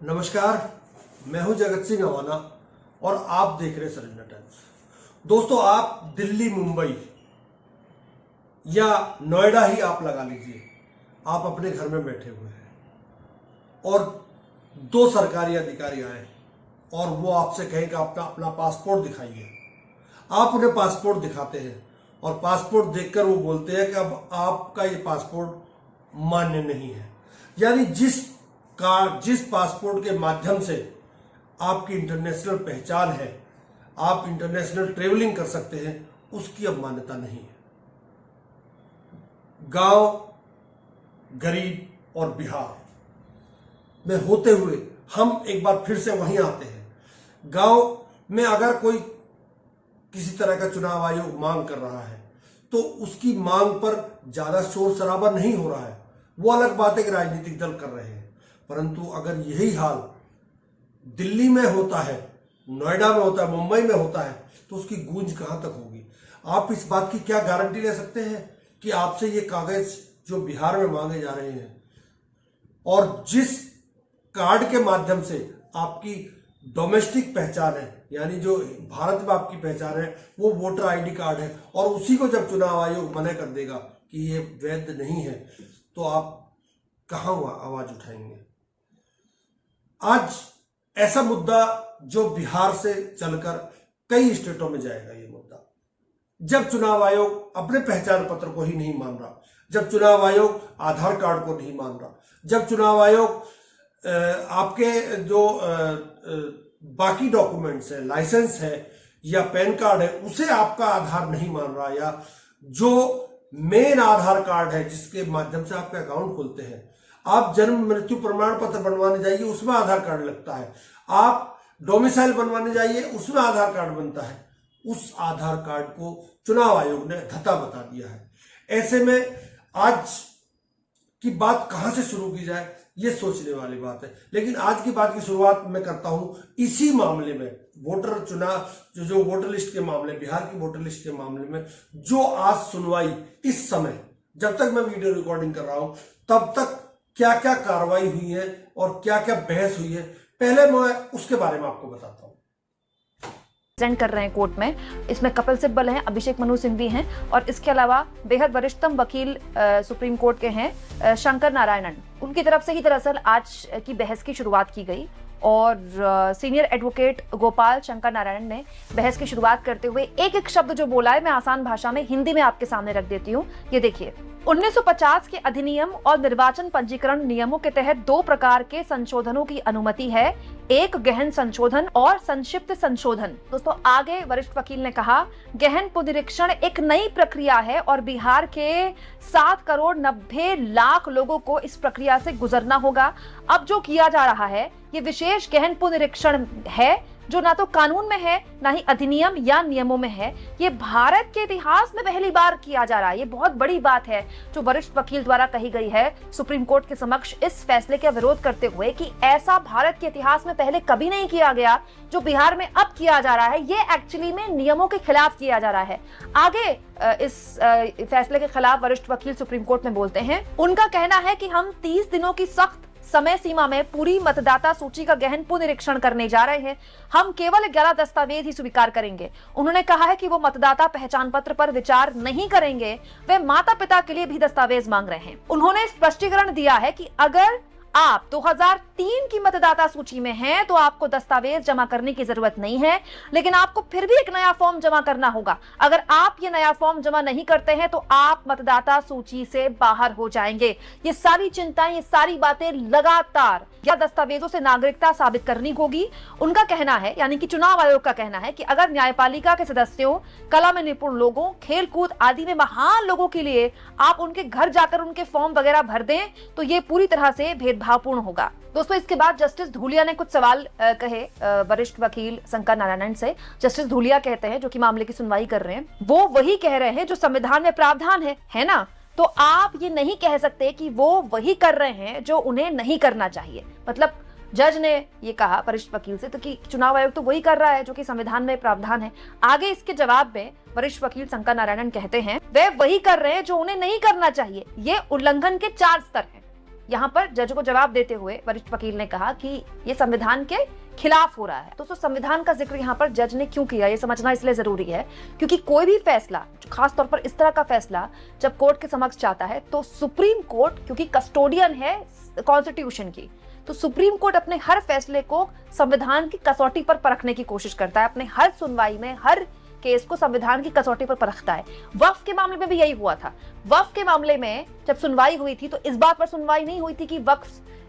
नमस्कार, मैं हूं जगत सिंह अवाना और आप देख रहे हैं सरेंडर टाइम्स। दोस्तों, आप दिल्ली, मुंबई या नोएडा ही आप लगा लीजिए, आप अपने घर में बैठे हुए हैं और दो सरकारी अधिकारी आए और वो आपसे कहें कि अपना पासपोर्ट दिखाइए। आप उन्हें पासपोर्ट दिखाते हैं और पासपोर्ट देखकर वो बोलते हैं कि अब आपका ये पासपोर्ट मान्य नहीं है। यानी जिस पासपोर्ट के माध्यम से आपकी इंटरनेशनल पहचान है, आप इंटरनेशनल ट्रेवलिंग कर सकते हैं, उसकी अब मान्यता नहीं है। गांव, गरीब और बिहार में होते हुए हम एक बार फिर से वहीं आते हैं। गांव में अगर कोई किसी तरह का चुनाव आयोग मांग कर रहा है तो उसकी मांग पर ज्यादा शोर शराबा नहीं हो रहा है। वो अलग बात है कि राजनीतिक दल कर रहे हैं, परंतु अगर यही हाल दिल्ली में होता है, नोएडा में होता है, मुंबई में होता है, तो उसकी गूंज कहां तक होगी? आप इस बात की क्या गारंटी ले सकते हैं कि आपसे ये कागज जो बिहार में मांगे जा रहे हैं और जिस कार्ड के माध्यम से आपकी डोमेस्टिक पहचान है, यानी जो भारत में आपकी पहचान है, वो वोटर आईडी कार्ड है, और उसी को जब चुनाव आयोग मना कर देगा कि ये वैध नहीं है, तो आप कहां आवाज उठाएंगे? आज ऐसा मुद्दा जो बिहार से चलकर कई स्टेटों में जाएगा, ये मुद्दा जब चुनाव आयोग अपने पहचान पत्र को ही नहीं मान रहा, जब चुनाव आयोग आधार कार्ड को नहीं मान रहा, जब चुनाव आयोग आपके जो बाकी डॉक्यूमेंट्स है, लाइसेंस है या पैन कार्ड है, उसे आपका आधार नहीं मान रहा, या जो मेन आधार कार्ड है जिसके माध्यम से आपका अकाउंट खोलते हैं, आप जन्म मृत्यु प्रमाण पत्र बनवाने जाइए, उसमें आधार कार्ड लगता है, आप डोमिसाइल बनवाने जाइए, उसमें आधार कार्ड बनता है, उस आधार कार्ड को चुनाव आयोग ने धत्ता बता दिया है। ऐसे में आज की बात कहां से शुरू की जाए, ये सोचने वाली बात है। लेकिन आज की बात की शुरुआत मैं करता हूं इसी मामले में, वोटर चुनाव जो वोटर लिस्ट के मामले, बिहार की वोटर लिस्ट के मामले में जो आज सुनवाई, इस समय जब तक मैं वीडियो रिकॉर्डिंग कर रहा हूं तब तक क्या क्या कार्रवाई हुई है और क्या क्या बहस हुई है, पहले मैं उसके बारे में आपको बताता हूं। प्रेजेंट कर रहे हैं कोर्ट में। इसमें कपिल सिब्बल हैं, अभिषेक मनु सिंघवी हैं और इसके अलावा बेहद वरिष्ठतम वकील सुप्रीम कोर्ट के हैं शंकर नारायणन। उनकी तरफ से ही दरअसल आज की बहस की शुरुआत की गई और सीनियर एडवोकेट गोपाल शंकर नारायण ने बहस की शुरुआत करते हुए एक एक शब्द जो बोला है, मैं आसान भाषा में हिंदी में आपके सामने रख देती हूँ। ये देखिए, 1950 के अधिनियम और निर्वाचन पंजीकरण नियमों के तहत दो प्रकार के संशोधनों की अनुमति है, एक गहन संशोधन और संक्षिप्त संशोधन। दोस्तों, आगे वरिष्ठ वकील ने कहा, गहन पुनरीक्षण एक नई प्रक्रिया है और बिहार के 7,90,00,000 लोगों को इस प्रक्रिया से गुजरना होगा। अब जो किया जा रहा है ये विशेष गहन पुनरीक्षण है जो ना तो कानून में है ना ही अधिनियम या नियमों में है। ये भारत के इतिहास में पहली बार किया जा रहा है। ये बहुत बड़ी बात है जो वरिष्ठ वकील द्वारा कही गई है सुप्रीम कोर्ट के समक्ष इस फैसले का विरोध करते हुए कि ऐसा भारत के इतिहास में पहले कभी नहीं किया गया। जो बिहार में अब किया जा रहा है ये एक्चुअली में नियमों के खिलाफ किया जा रहा है। आगे इस फैसले के खिलाफ वरिष्ठ वकील सुप्रीम कोर्ट में बोलते हैं। उनका कहना है कि हम 30 दिनों की सख्त समय सीमा में पूरी मतदाता सूची का गहन पुनरीक्षण करने जा रहे हैं। हम केवल 11 दस्तावेज ही स्वीकार करेंगे। उन्होंने कहा है कि वो मतदाता पहचान पत्र पर विचार नहीं करेंगे, वे माता पिता के लिए भी दस्तावेज मांग रहे हैं। उन्होंने स्पष्टीकरण दिया है कि अगर आप 2003 की मतदाता सूची में हैं तो आपको दस्तावेज जमा करने की जरूरत नहीं है, लेकिन आपको फिर भी एक नया फॉर्म जमा करना होगा। अगर आप ये नया फॉर्म जमा नहीं करते हैं तो आप मतदाता सूची से बाहर हो जाएंगे। ये सारी चिंताएं, ये सारी बातें लगातार या दस्तावेजों से नागरिकता साबित करनी होगी। उनका कहना है, यानी कि चुनाव आयोग का कहना है कि अगर न्यायपालिका के सदस्यों, कला में निपुण लोगों, खेल कूद आदि में महान लोगों के लिए आप उनके घर जाकर उनके फॉर्म वगैरह भर दें तो ये पूरी तरह से भेदभावपूर्ण होगा। दोस्तों, इसके बाद जस्टिस धूलिया ने कुछ सवाल कहे वरिष्ठ वकील शंकर नारायण से। जस्टिस धूलिया कहते हैं, जो कि मामले की सुनवाई कर रहे हैं, वो वही कह रहे हैं जो संविधान में प्रावधान है ना। तो आप ये नहीं कह सकते कि वो वही कर रहे हैं जो उन्हें नहीं करना चाहिए। मतलब जज ने ये कहा वरिष्ठ वकील से तो कि चुनाव आयोग तो वही कर रहा है जो कि संविधान में प्रावधान है। आगे इसके जवाब में वरिष्ठ वकील शंकर नारायणन कहते हैं वे वही कर रहे हैं जो उन्हें नहीं करना चाहिए। ये उल्लंघन के 4 स्तर हैं। यहाँ पर जज को जवाब देते हुए वरिष्ठ वकील ने कहा कि ये संविधान के खिलाफ हो रहा है। दोस्तों, संविधान का जिक्र यहाँ पर जज ने क्यों किया, ये समझना इसलिए जरूरी है क्योंकि कोई भी फैसला, खासतौर पर इस तरह का फैसला जब कोर्ट के समक्ष जाता है तो सुप्रीम कोर्ट, क्योंकि कस्टोडियन है कॉन्स्टिट्यूशन की, तो सुप्रीम कोर्ट अपने हर फैसले को संविधान की कसौटी पर परखने की कोशिश करता है। अपने हर सुनवाई में हर केस को संविधान की कसौटी पर परखता है। वक्फ के मामले में भी यही हुआ था। वक्फ के मामले में जब सुनवाई हुई थी तो इस बात पर सुनवाई नहीं हुई थी कि वक्फ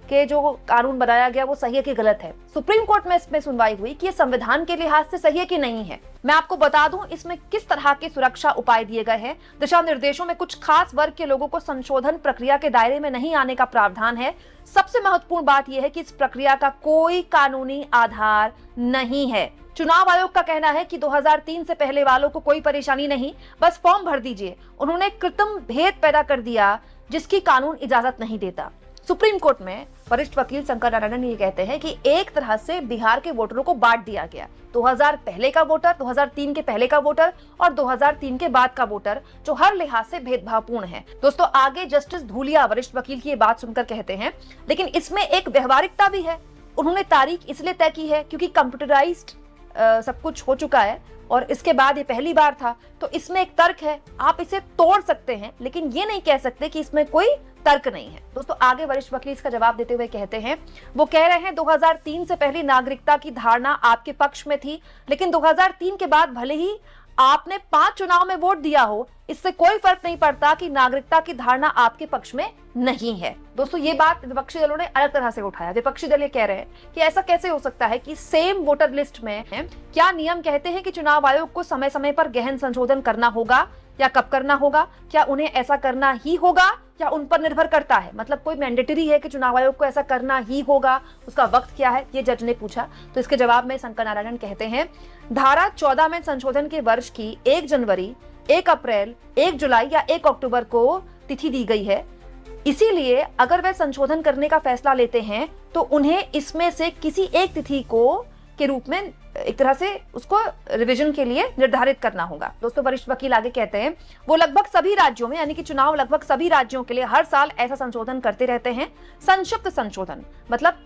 के जो कानून बनाया गया वो सही है कि गलत है। सुप्रीम कोर्ट में इसमें सुनवाई हुई कि ये संविधान के लिहाज से सही है कि नहीं है। मैं आपको बता दूं इसमें किस तरह के सुरक्षा उपाय दिए गए हैं। दिशा निर्देशों में कुछ खास वर्ग के लोगों को संशोधन प्रक्रिया के दायरे में नहीं आने का प्रावधान है। सबसे महत्वपूर्ण बात यह है कि इस प्रक्रिया का कोई कानूनी आधार नहीं है। चुनाव आयोग का कहना है कि 2003 से पहले वालों को कोई परेशानी नहीं, बस फॉर्म भर दीजिए। उन्होंने कृत्रिम भेद पैदा कर दिया जिसकी कानून इजाजत नहीं देता। सुप्रीम कोर्ट में वरिष्ठ वकील शंकर नारायण ये कहते हैं कि एक तरह से बिहार के वोटरों को बांट दिया गया। 2000 पहले का वोटर, 2003 के पहले का वोटर और 2003 के बाद का वोटर, जो हर लिहाज से भेदभावपूर्ण है। दोस्तों, आगे जस्टिस धूलिया वरिष्ठ वकील की ये बात सुनकर कहते हैं, लेकिन इसमें एक व्यवहारिकता भी है। उन्होंने तारीख इसलिए तय की है क्योंकि कंप्यूटराइज्ड सब कुछ हो चुका है और इसके बाद ये पहली बार था, तो इसमें एक तर्क है। आप इसे तोड़ सकते हैं लेकिन ये नहीं कह सकते कि इसमें कोई तर्क नहीं है। दोस्तों, आगे वरिष्ठ वकील इसका जवाब देते हुए कहते हैं, वो कह रहे हैं 2003 से पहले नागरिकता की धारणा आपके पक्ष में थी, लेकिन 2003 के बाद भले ही आपने 5 चुनाव में वोट दिया हो, इससे कोई फर्क नहीं पड़ता कि नागरिकता की धारणा आपके पक्ष में नहीं है। दोस्तों, ये बात विपक्षी दलों ने अलग तरह से उठाया। विपक्षी दल ये कह रहे हैं कि ऐसा कैसे हो सकता है कि सेम वोटर लिस्ट में है। क्या नियम कहते हैं कि चुनाव आयोग को समय समय पर गहन संशोधन करना होगा या कब करना होगा? क्या उन्हें ऐसा करना ही होगा या उन पर निर्भर करता है? मतलब कोई मैंडेटरी है कि चुनाव आयोग को ऐसा करना ही होगा, उसका वक्त क्या है? ये जज ने पूछा। तो इसके जवाब में शंकर नारायण कहते हैं, धारा 14 में संशोधन के वर्ष की 1 जनवरी, 1 अप्रैल, 1 जुलाई या 1 अक्टूबर को तिथि दी गई है। इसीलिए अगर वे संशोधन करने का फैसला लेते हैं तो उन्हें इसमें से किसी एक तिथि को के रूप में एक तरह से उसको रिवीजन के लिए निर्धारित करना होगा। दोस्तों, वरिष्ठ वकील आगे कहते हैं, वो लगभग सभी राज्यों में, यानी कि चुनाव लगभग सभी राज्यों के लिए हर साल ऐसा संशोधन करते रहते हैं। संक्षिप्त संशोधन, मतलब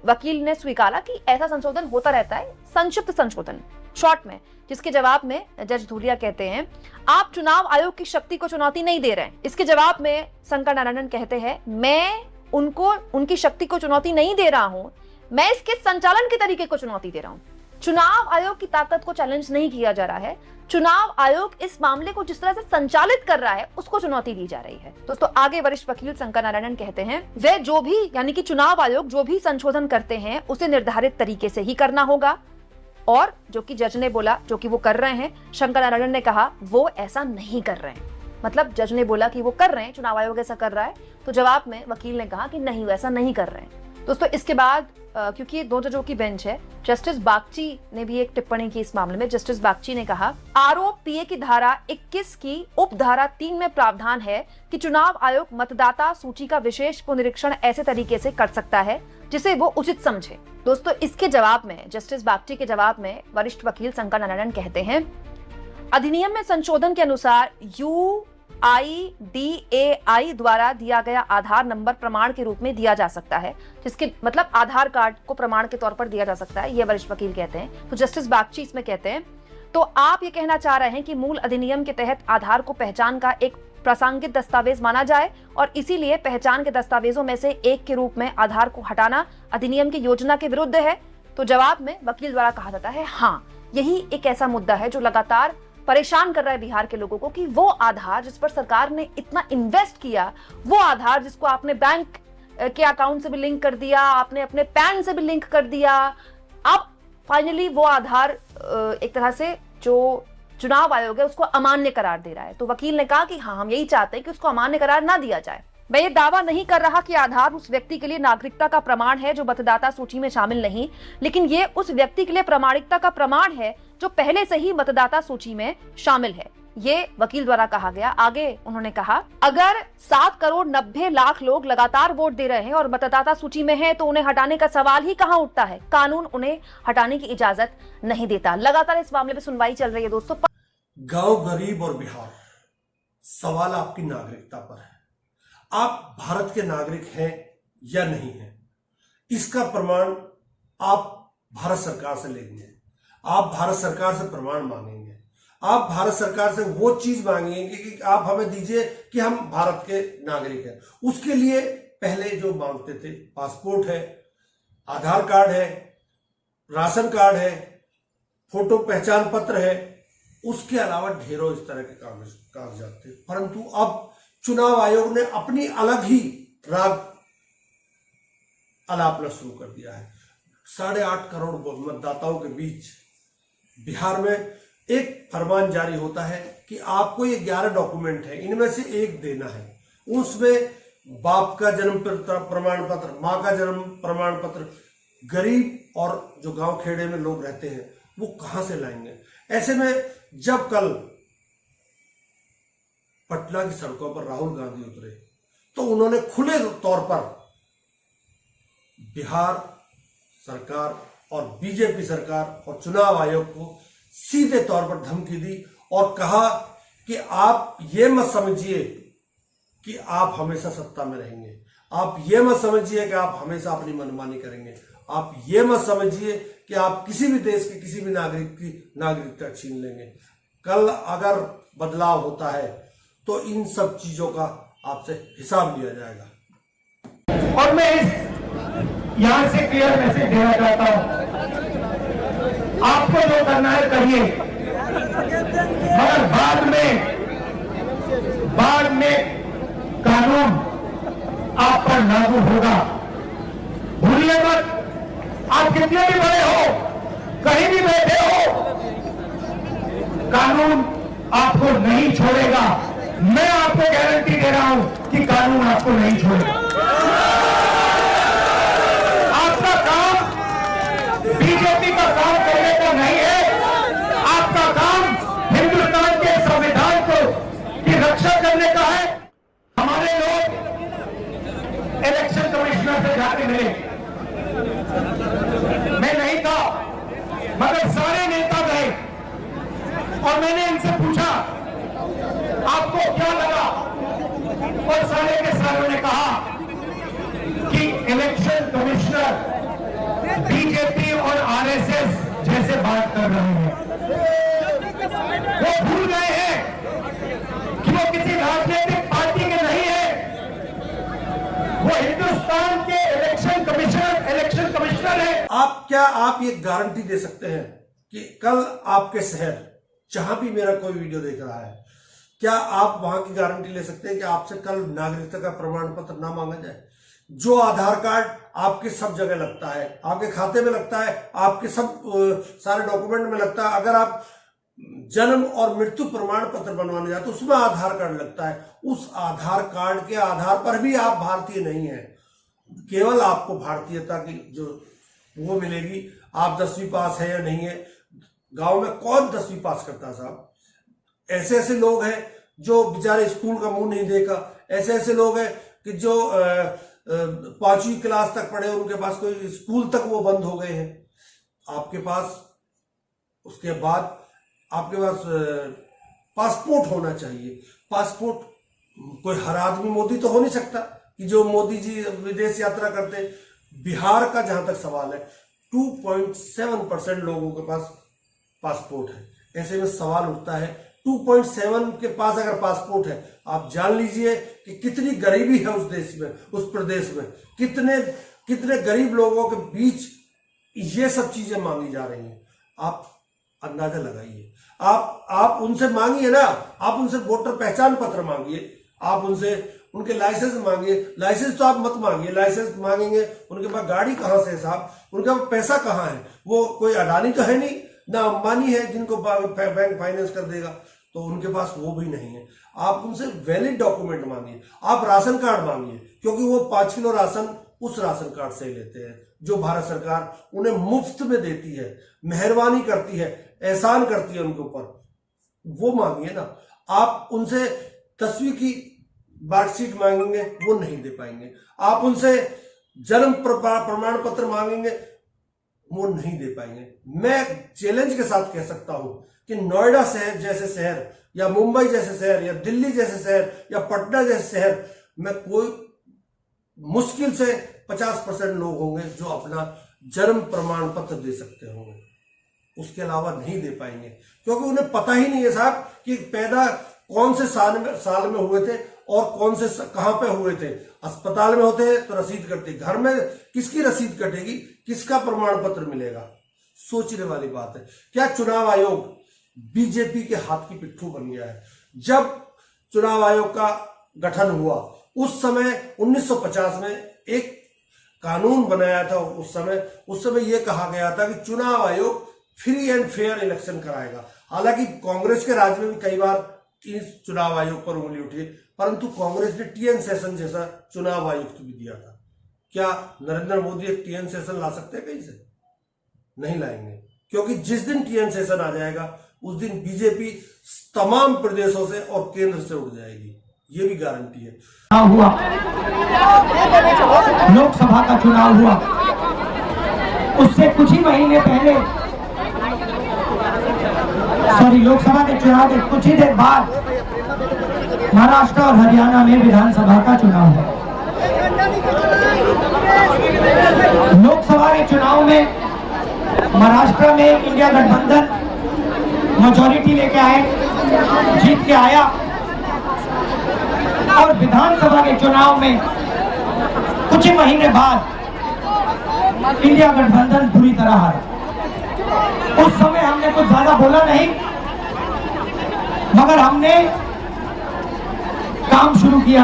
वकील ने स्वीकारा कि ऐसा संशोधन होता रहता है, संक्षिप्त संशोधन, शॉर्ट में। जिसके जवाब में जज धूलिया कहते हैं, आप चुनाव आयोग की शक्ति को चुनौती नहीं दे रहे हैं। इसके जवाब में शंकर नारायण कहते हैं, मैं उनको उनकी शक्ति को चुनौती नहीं दे रहा हूं, मैं इसके संचालन के तरीके को चुनौती दे रहा हूं। चुनाव आयोग की ताकत को चैलेंज नहीं किया जा रहा है, चुनाव आयोग इस मामले को जिस तरह से संचालित कर रहा है उसको चुनौती दी जा रही है। दोस्तों, आगे वरिष्ठ वकील शंकर नारायण कहते हैं, वे जो भी, यानी कि चुनाव आयोग जो भी संशोधन करते हैं उसे निर्धारित तरीके से ही करना होगा। और जो कि जज ने बोला, जो कि वो कर रहे हैं, शंकर नारायण ने कहा वो ऐसा नहीं कर रहे हैं। मतलब जज ने बोला कि वो कर रहे हैं, चुनाव आयोग ऐसा कर रहा है, तो जवाब में वकील ने कहा कि नहीं, वैसा नहीं कर रहे हैं। दोस्तों, इसके बाद क्योंकि ये 2 जजों की बेंच है, जस्टिस बागची ने भी एक टिप्पणी की इस मामले में। जस्टिस बागची ने कहा, आरोप पीए की धारा 21 की उपधारा 3 में प्रावधान है कि चुनाव आयोग मतदाता सूची का विशेष पुनरीक्षण ऐसे तरीके से कर सकता है जिसे वो उचित समझे। दोस्तों, इसके जवाब में, जस्टिस बागची के जवाब में वरिष्ठ वकील शंकर नारायण कहते हैं, अधिनियम में संशोधन के अनुसार UIDAI द्वारा दिया गया आधार नंबर प्रमाण के रूप में दिया जा सकता है, जिसके मतलब आधार कार्ड को प्रमाण के तौर पर दिया जा सकता है, ये वरिष्ठ वकील कहते हैं। तो जस्टिस बागची इसमें कहते हैं, तो आप ये कहना चाह रहे हैं कि मूल अधिनियम के तहत आधार को पहचान का एक प्रासंगिक दस्तावेज माना जाए और इसीलिए पहचान के दस्तावेजों में से एक के रूप में आधार को हटाना अधिनियम की योजना के विरुद्ध है? तो जवाब में वकील द्वारा कहा जाता है, हाँ, यही एक ऐसा मुद्दा है जो लगातार परेशान कर रहा है बिहार के लोगों को कि वो आधार जिस पर सरकार ने इतना इन्वेस्ट किया, वो आधार जिसको आपने बैंक के अकाउंट से भी लिंक कर दिया, आपने अपने पैन से भी लिंक कर दिया, अब फाइनली वो आधार एक तरह से जो चुनाव आयोग है उसको अमान्य करार दे रहा है। तो वकील ने कहा कि हाँ, हम यही चाहते हैं कि उसको अमान्य करार ना दिया जाए। मैं ये दावा नहीं कर रहा कि आधार उस व्यक्ति के लिए नागरिकता का प्रमाण है जो मतदाता सूची में शामिल नहीं, लेकिन ये उस व्यक्ति के लिए प्रामाणिकता का प्रमाण है जो पहले से ही मतदाता सूची में शामिल है, ये वकील द्वारा कहा गया। आगे उन्होंने कहा, अगर 7,90,00,000 लोग लगातार वोट दे रहे हैं और मतदाता सूची में हैं, तो उन्हें हटाने का सवाल ही कहां उठता है। कानून उन्हें हटाने की इजाजत नहीं देता। लगातार इस मामले में सुनवाई चल रही है। दोस्तों, गांव गरीब और बिहार, सवाल आपकी नागरिकता पर है। आप भारत के नागरिक हैं या नहीं है, इसका प्रमाण आप भारत सरकार से लेंगे। आप भारत सरकार से प्रमाण मांगेंगे, आप भारत सरकार से वो चीज मांगेंगे कि आप हमें दीजिए कि हम भारत के नागरिक हैं। उसके लिए पहले जो मांगते थे, पासपोर्ट है, आधार कार्ड है, राशन कार्ड है, फोटो पहचान पत्र है, उसके अलावा ढेरों इस तरह के कागजात थे। परंतु अब चुनाव आयोग ने अपनी अलग ही राग अलापना शुरू कर दिया है। 8.5 करोड़ मतदाताओं के बीच बिहार में एक फरमान जारी होता है कि आपको ये 11 डॉक्यूमेंट है, इनमें से एक देना है। उसमें बाप का जन्म प्रमाण पत्र, माँ का जन्म प्रमाण पत्र, गरीब और जो गांव खेड़े में लोग रहते हैं वो कहां से लाएंगे। ऐसे में जब कल पटना की सड़कों पर राहुल गांधी उतरे तो उन्होंने खुले तौर पर बिहार सरकार और बीजेपी सरकार और चुनाव आयोग को सीधे तौर पर धमकी दी और कहा कि आप ये मत समझिए कि आप हमेशा सत्ता में रहेंगे, आप ये मत समझिए कि आप हमेशा अपनी मनमानी करेंगे, आप ये मत समझिए कि आप किसी भी देश के किसी भी नागरिक की नागरिकता छीन लेंगे। कल अगर बदलाव होता है तो इन सब चीजों का आपसे हिसाब लिया जाएगा। और मैं यहां से क्लियर मैसेज देना चाहता हूं, आपको जो करना है करिए, मगर बाद में कानून आप पर लागू होगा। भूलिए मत, आप कितने भी बड़े हो, कहीं भी बैठे हो, कानून आपको नहीं छोड़ेगा। मैं आपको गारंटी दे रहा हूं कि कानून आपको नहीं छोड़ेगा। आपका काम बीजेपी का काम करने का नहीं है, आपका काम हिंदुस्तान के संविधान को की रक्षा करने का है। हमारे लोग इलेक्शन कमिश्नर से जाके मिले, मैं नहीं था मगर सारे नेता गए और मैंने इनसे पूछा आपको क्या लगा, और सारे के सारों ने कहा कि इलेक्शन कमिश्नर बीजेपी और आरएसएस जैसे बात कर रहे हैं। वो भूल गए हैं कि वो किसी राजनीतिक पार्टी के नहीं है, वो हिंदुस्तान के इलेक्शन कमिश्नर है। आप ये गारंटी दे सकते हैं कि कल आपके शहर जहां भी मेरा कोई वीडियो देख रहा है, क्या आप वहां की गारंटी ले सकते हैं कि आपसे कल नागरिकता का प्रमाण पत्र ना मांगा जाए? जो आधार कार्ड आपके सब जगह लगता है, आपके खाते में लगता है, आपके सब सारे डॉक्यूमेंट में लगता है। अगर आप जन्म और मृत्यु प्रमाण पत्र बनवाने जाते तो उसमें आधार कार्ड लगता है। उस आधार कार्ड के आधार पर भी आप भारतीय नहीं है, केवल आपको भारतीयता की जो वो मिलेगी। आप 10वीं पास है या नहीं है, गांव में कौन 10वीं पास करता साहब? ऐसे ऐसे लोग हैं जो बेचारे स्कूल का मुंह नहीं देखा, ऐसे ऐसे लोग हैं कि जो 5वीं क्लास तक पढ़े, उनके पास कोई स्कूल तक वो बंद हो गए हैं। आपके पास उसके बाद आपके पास पासपोर्ट होना चाहिए। पासपोर्ट कोई हर आदमी मोदी तो हो नहीं सकता कि जो मोदी जी विदेश यात्रा करते। बिहार का जहां तक सवाल है, 2.7% लोगों के पास पासपोर्ट है। ऐसे में सवाल उठता है 2.7 के पास अगर पासपोर्ट है, आप जान लीजिए कि कितनी गरीबी है उस देश में, उस प्रदेश में कितने गरीब लोगों के बीच ये सब चीजें मांगी जा रही हैं। आप अंदाजा लगाइए। आप उनसे मांगिए ना, आप उनसे वोटर पहचान पत्र मांगिए, आप उनसे उनके लाइसेंस मांगिए। लाइसेंस तो आप मत मांगिए, लाइसेंस मांगेंगे उनके पास गाड़ी कहां से है साहब, उनके पास पैसा कहां है? वो कोई अडानी तो है नहीं, ना अंबानी है जिनको बैंक फाइनेंस कर देगा, तो उनके पास वो भी नहीं है। आप उनसे वैलिड डॉक्यूमेंट मांगिए। आप राशन कार्ड मांगिए, क्योंकि वो 5 किलो राशन उस राशन कार्ड से लेते हैं जो भारत सरकार उन्हें मुफ्त में देती है, मेहरबानी करती है, एहसान करती है उनके ऊपर। वो मांगिए ना। आप उनसे 10वीं की मार्कशीट मांगेंगे, वो नहीं दे पाएंगे। आप उनसे जन्म प्रमाण पत्र मांगेंगे, वो नहीं दे पाएंगे। मैं चैलेंज के साथ कह सकता हूं कि नोएडा शहर जैसे शहर, या मुंबई जैसे शहर, या दिल्ली जैसे शहर, या पटना जैसे शहर में कोई मुश्किल से 50% लोग होंगे जो अपना जन्म प्रमाण पत्र दे सकते होंगे, उसके अलावा नहीं दे पाएंगे, क्योंकि उन्हें पता ही नहीं है साहब कि पैदा कौन से साल में हुए थे और कौन से कहां पे हुए थे। अस्पताल में होते तो रसीद कटती, घर में किसकी रसीद कटेगी, किसका प्रमाण पत्र मिलेगा। सोचने वाली बात है। क्या चुनाव आयोग बीजेपी के हाथ की पिट्ठू बन गया है? जब चुनाव आयोग का गठन हुआ उस समय 1950 में एक कानून बनाया था। उस समय यह कहा गया था कि चुनाव आयोग फ्री एंड फेयर इलेक्शन कराएगा। हालांकि कांग्रेस के राज में भी कई बार इस चुनाव आयोग पर उंगली उठी, परंतु कांग्रेस ने टीएन सेशन जैसा चुनाव आयुक्त भी दिया था। क्या नरेंद्र मोदी एक टीएन सेशन ला सकते हैं कहीं से? नहीं लाएंगे, क्योंकि जिस दिन टीएन सेशन आ जाएगा उस दिन बीजेपी तमाम प्रदेशों से और केंद्र से उड़ जाएगी, ये भी गारंटी है। हुआ लोकसभा का चुनाव हुआ, उससे कुछ ही महीने पहले, लोकसभा के चुनाव के कुछ ही देर बाद महाराष्ट्र और हरियाणा में विधानसभा का चुनाव हुआ। लोकसभा के चुनाव में महाराष्ट्र में इंडिया गठबंधन मेजॉरिटी लेके आए, जीत के आया, और विधानसभा के चुनाव में कुछ ही महीने बाद इंडिया गठबंधन पूरी तरह हारा। उस समय हमने कुछ ज्यादा बोला नहीं, मगर हमने काम शुरू किया।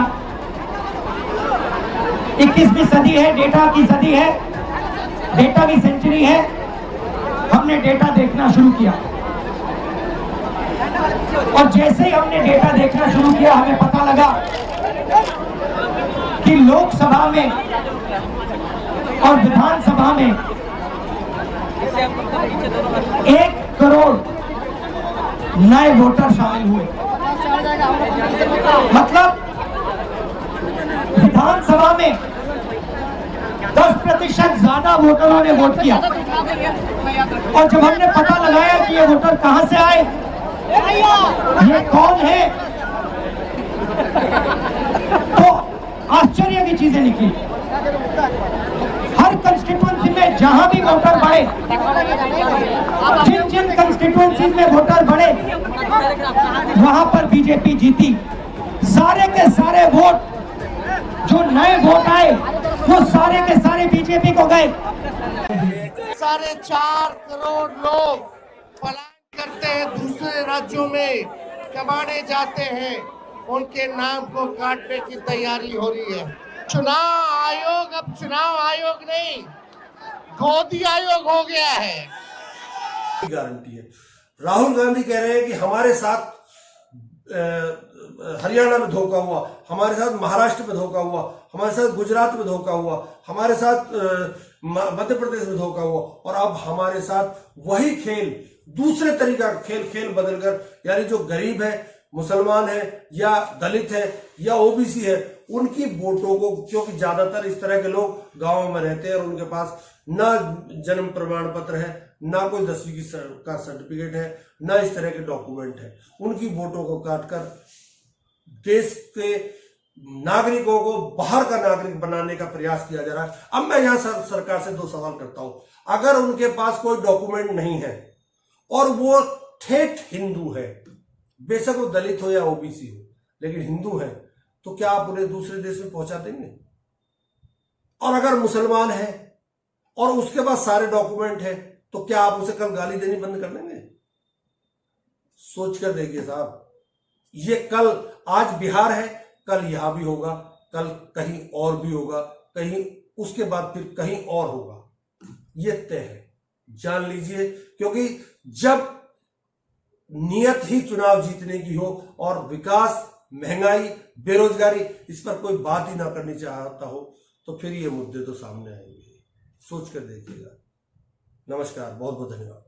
21वीं सदी है, डेटा की सदी है, डेटा की सेंचुरी है। हमने डेटा देखना शुरू किया, और जैसे ही हमने डेटा देखना शुरू किया हमें पता लगा कि लोकसभा में और विधानसभा में 1 करोड़ नए वोटर शामिल हुए। मतलब विधानसभा में 10% ज्यादा वोटरों ने वोट किया, और जब हमने पता लगाया कि ये वोटर कहां से आए, ये कौन है, तो आश्चर्य की चीजें निकली। हर कंस्टिट्यूएंसी में जहां भी वोटर बढ़े, जिन जिन कंस्टिट्यूएंसी में वोटर बढ़े, वहां पर बीजेपी जीती। सारे के सारे वोट जो नए वोट आए वो सारे के सारे बीजेपी को गए। 4.5 करोड़ लोग पलायन करते हैं, दूसरे राज्यों में कमाने जाते हैं, उनके नाम को काटने की तैयारी हो रही है। चुनाव आयोग अब चुनाव आयोग नहीं, गोदी आयोग हो गया है। गारंटी है। राहुल गांधी कह रहे हैं कि हमारे साथ हरियाणा में धोखा हुआ, हमारे साथ महाराष्ट्र में धोखा हुआ, हमारे साथ गुजरात में धोखा हुआ, हमारे साथ मध्य प्रदेश में धोखा हुआ, और अब हमारे साथ वही खेल, दूसरे तरीका खेल बदलकर, यानी जो गरीब है, मुसलमान है या दलित है या ओबीसी है, उनकी वोटों को, क्योंकि ज्यादातर इस तरह के लोग गांवों में रहते हैं और उनके पास ना जन्म प्रमाण पत्र है, ना कोई 10वीं का सर्टिफिकेट है, ना इस तरह के डॉक्यूमेंट है, उनकी वोटों को काटकर देश के नागरिकों को बाहर का नागरिक बनाने का प्रयास किया जा रहा है। अब मैं यहां सरकार से 2 सवाल करता हूं। अगर उनके पास कोई डॉक्यूमेंट नहीं है और वो ठेठ हिंदू है, बेशक वो दलित हो या ओबीसी हो, लेकिन हिंदू है, तो क्या आप उन्हें दूसरे देश में पहुंचा देंगे? और अगर मुसलमान है और उसके पास सारे डॉक्यूमेंट है, तो क्या आप उसे कल गाली देनी बंद कर देंगे? सोच कर देखिए साहब, ये कल, आज बिहार है, कल यहां भी होगा, कल कहीं और भी होगा, कहीं उसके बाद फिर कहीं और होगा, ये तय है, जान लीजिए। क्योंकि जब नियत ही चुनाव जीतने की हो और विकास, महंगाई, बेरोजगारी, इस पर कोई बात ही ना करनी चाहता हो, तो फिर ये मुद्दे तो सामने आएंगे। सोच कर देखिएगा। नमस्कार, बहुत बहुत धन्यवाद।